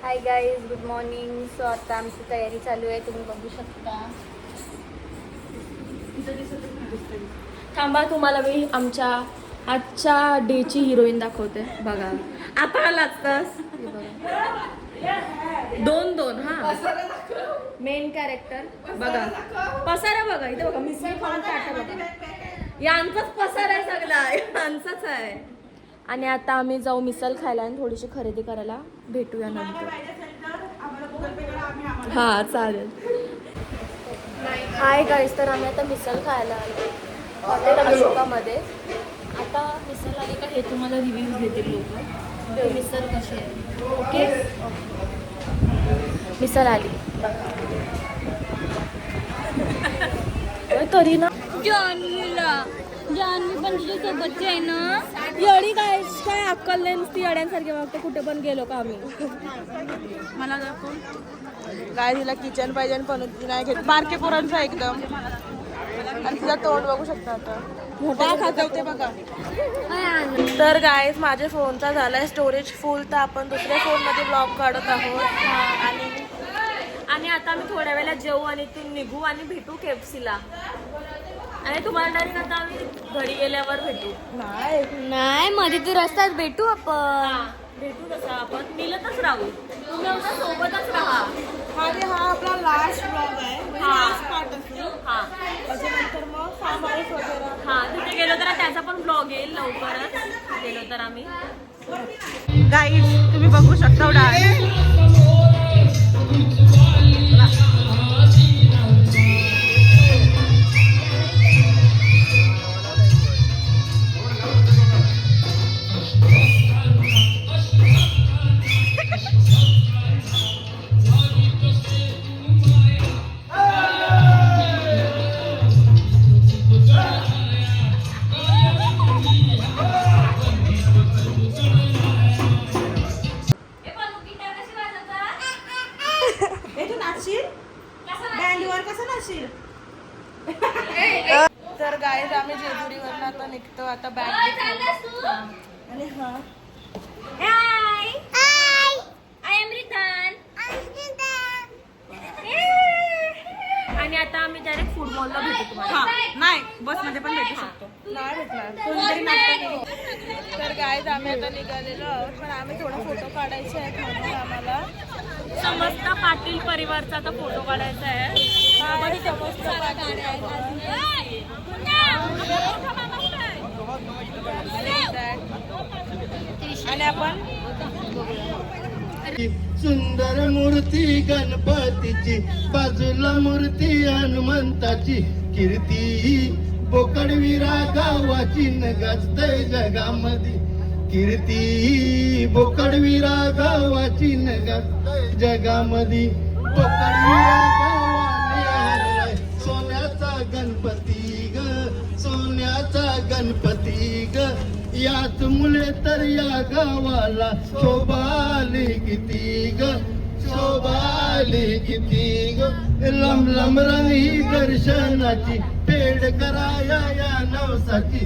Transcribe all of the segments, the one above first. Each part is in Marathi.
Hi guys, good morning. So आता आमची तयारी चालू आहे, तुम्ही बघू शकता. थांबा, तुम्हाला मी आमच्या आजच्या डेची हिरोईन दाखवते. बघा आता लागतास 2-2. हा, मेन कॅरेक्टर बघा. पसारा बघा, इथे बघा, मिसळ खाऊन टाटा बघा. यांचाच पसारा आहे, सगळा यांचाच आहे. आणि आता आम्ही जाऊ मिसळ खायला आणि थोडीशी खरेदी करायला. भेटूया नंतर. हा चालेल. हाय गाईस, तर आम्ही आता मिसळ खायला आलो हॉटेल अशोकामध्ये. आता मिसळ आली का हे तुम्हाला रिव्ह्यूज देतील लोक. मिसळ कशी आहे. ओके, मिसळ आली तरी ना. जान्हवी पण तुझ्या सोबतची आहे ना. येडी काय काय अक्कल नाही, नुसती येड्यांसारखी वागते. कुठे पण गेलो का आम्ही. मला दाखव काय तिला किचन पाहिजे पण ती नाही घेत. बारके पोरांचा एकदम. आणि तिला तोंड बघू शकता आता. मोठा खाते बघा. तर गाईज, माझ्या फोनचा झालाय स्टोरेज फुल, तर आपण दुसऱ्या फोनमध्ये ब्लॉग काढत आहोत. आणि आता आम्ही थोड्या वेळेला जेवू आणि इथून निघू आणि भेटू केएफसीला. आणि तुम्हाला डायरेक्ट आता आम्ही घरी गेल्यावर भेटू. नाही मध्ये तू रस्त्यात भेटू आपण. भेटू तसा आपण मिळतच राहू. तुम्ही आमच्या सोबतच राहा. हा आपला लास्ट ब्लॉग आहे. लास्ट पार्ट असेल. हा, त्याच्यानंतर मग सामायिक वगैरे. हा, तिथे गेलो तर त्याचा पण ब्लॉग येईल लवकरच. गेलो तर आम्ही. गाईज, तुम्ही बघू शकता डान्स. तर गाईज, आम्ही जेजुरीवरून आता निघतो. आता बॅग आणि हा आणि आता आम्ही डायरेक्ट फूड मॉलला भेटू तुम्हाला. नाही, बसमध्ये पण भेटू शकतो. नाही भेटणार कोणतरी नाटक. तर गाईज, आम्ही आता निघालेलो आहोत, पण आम्ही थोडा फोटो काढायचे आहेत म्हणून आम्हाला समस्त पाटील परिवारचा आता फोटो काढायचा आहे. समस्त आणि आपण सुंदर मूर्ती गणपतीची, बाजूला मूर्ती हनुमंताची. कीर्ती बोकडवीरा गावाची न गाजतय जगामध्ये. कीर्ती बोकडवीरा गावाची न गाजतय जगामध्ये. बोकडवीरा गावाने हरलाय सोन्याचा गणपती ग, सोन्याचा गणपती ग. याच मुळे तर या गावाला शोभाली किती ग, शोभाली किती ग. लम लम रंगी दर्शनाची, पेड कराया या नवसाची.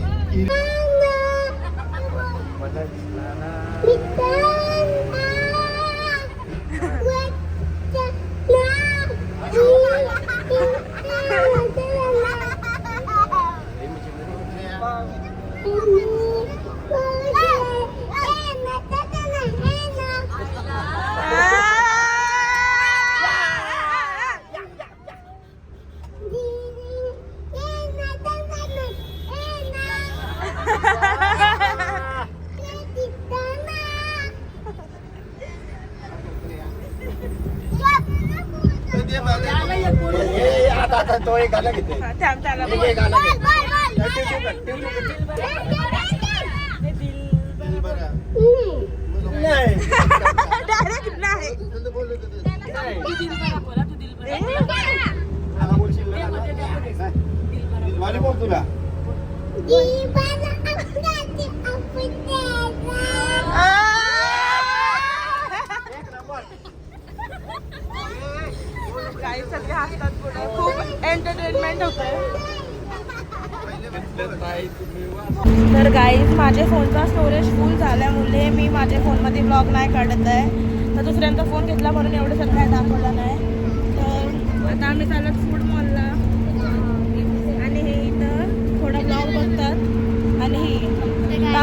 तो एक गाणं घेते. डायरेक्ट नाही. आता बोलशील ना? दिलवाले बोल तुला काही सगळे हसतात पुढे. खूप एंटरटेनमेंट होतंय. तर गाईज माझ्या फोनचा स्टोरेज फुल झाल्यामुळे मी माझ्या फोनमध्ये ब्लॉग नाही काढत आहे. तर दुसऱ्यांचा फोन घेतला म्हणून एवढं सगळं काय दाखवलं नाही. तर आता आम्ही चालत फूड मॉलला आणि हे इथं थोडा ब्लॉग बघतात आणि हे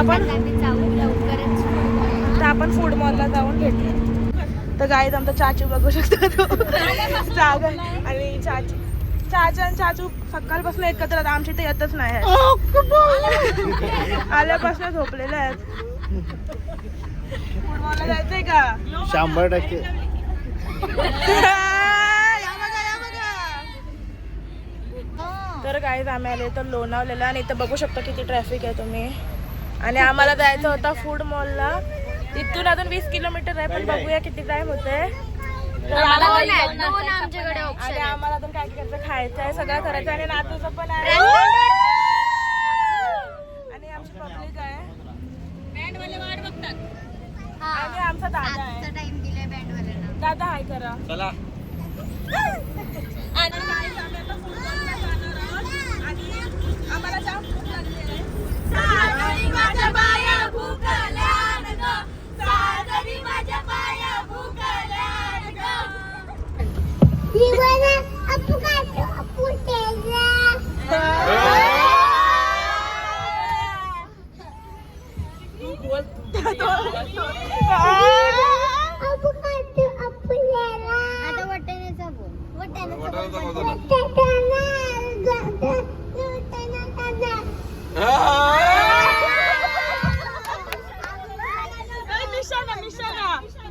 आपण फूड मॉलला जाऊन भेटू. तर गाईज आमचा चाचू बघू शकता तो जागा आणि चाचा आणि चाचू सकाळपासून एकत्र आहेत. आमच्या इथे येतच नाही आहे. आल्यापासून झोपलेले आहेत. फूड मॉलला जायचंय का? 100%. तर गाईज आम्ही आले तर लोणावलेला आणि इथं बघू शकता किती ट्रॅफिक आहे तुम्ही. आणि आम्हाला जायचं होतं फूड मॉलला. इथून अजून 20 किलोमीटर आहे पण बघूया किती टाइम होते. आमच्याकडे आणि आम्हाला अजून काय करायचं, खायचं आहे, सगळं करायचं आणि नातूचं पण आहे आणि आमची पब्लिक आहे आणि आमचा दादा आहे. दादा हाय करा. चला आणि guys, आम्ही आता food mall ला जाणार आहोत आणि आम्हाला जाम भूक लागली आहे. साजरी माझ्या बाया भुकल्यान ग, साजरी माझ्या बाया भुकल्यान ग. निशाना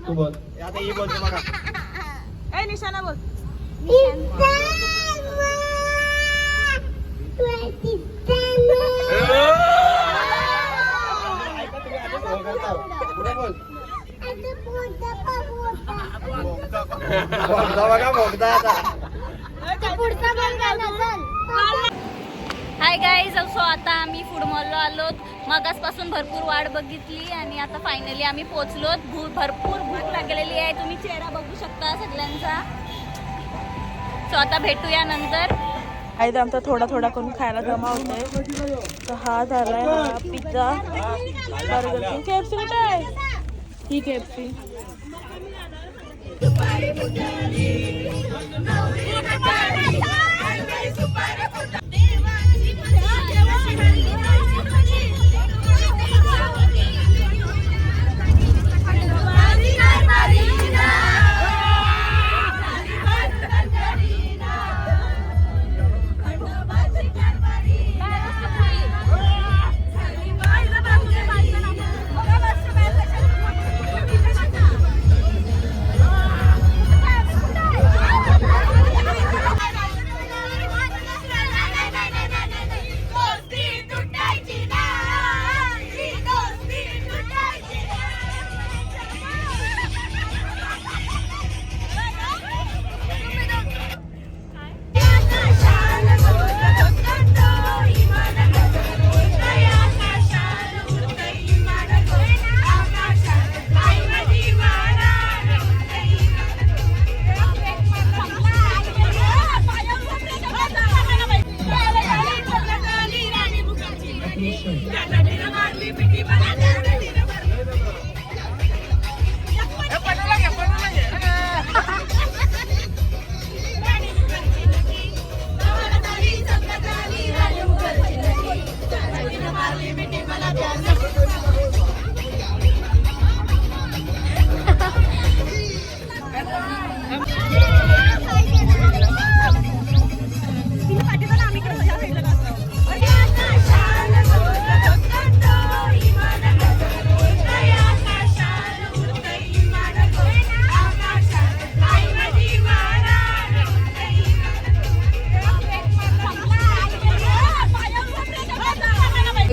तू बोल आता ही बोलते बघा. ए निशाना बोल. पुढे बोल. बोगदा बघा बोगदा आता. हाय गाईज, सो आता आम्ही फूड मॉलला आलोत. मगासपासून भरपूर वाट बघितली आणि आता फायनली आम्ही पोहोचलोत. भरपूर भूक लागलेली आहे. तुम्ही चेहरा बघू शकता सगळ्यांचा. सो आता भेटूया नंतर. आई आमचा थोडा थोडा करून खायला जमा होतोय. तर हा झालाय हा पिझ्झा, बर्गर किंग, KFC कुठे आहे? ही KFC.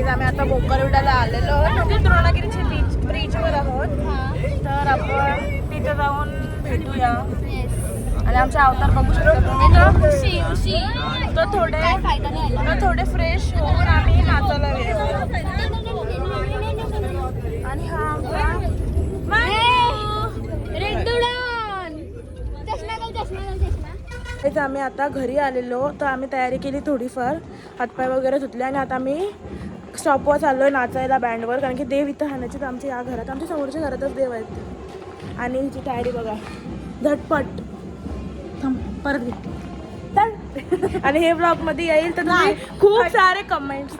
आम्ही आता बोकरविड्याला आलेलो आहोत. द्रोणागिरीच्या ब्रिजवर आहोत. तर आपण तिथे जाऊन भेटूया आणि आमचे अवतार बघू शकता तुम्ही तो थोडे फ्रेश होऊन आम्ही नाचायला गेलो. आणि हा आमचा तेच आम्ही आता घरी आलेलो तर आम्ही तयारी केली थोडीफार, हातपाय वगैरे धुतले आणि आता आम्ही स्टॉपवर चाललोय नाचायला बँडवर, कारण की देव इथं हाणायचे तर आमच्या या घरात, आमच्या समोरच्या घरातच देव आहेत. आणि हिची तयारी बघा झटपट. थांब परत घे चल. आणि हे ब्लॉग मध्ये येईल तर तुम्ही खूप सारे कमेंट्स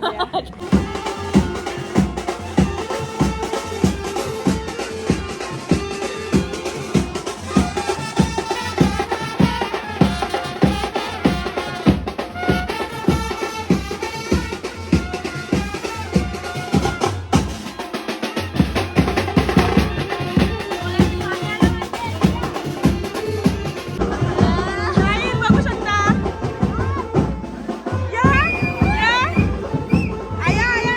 बघू शकता. या, या. आया, आया.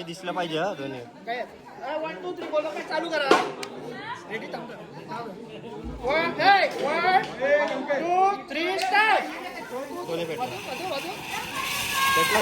हे दिसलं पाहिजे हा दोन्ही. काय 1 2 3 बोला काय चालू करा. रेडी थांबा. 1 2 3 स्टार्ट. कोणी भेटला? भेटला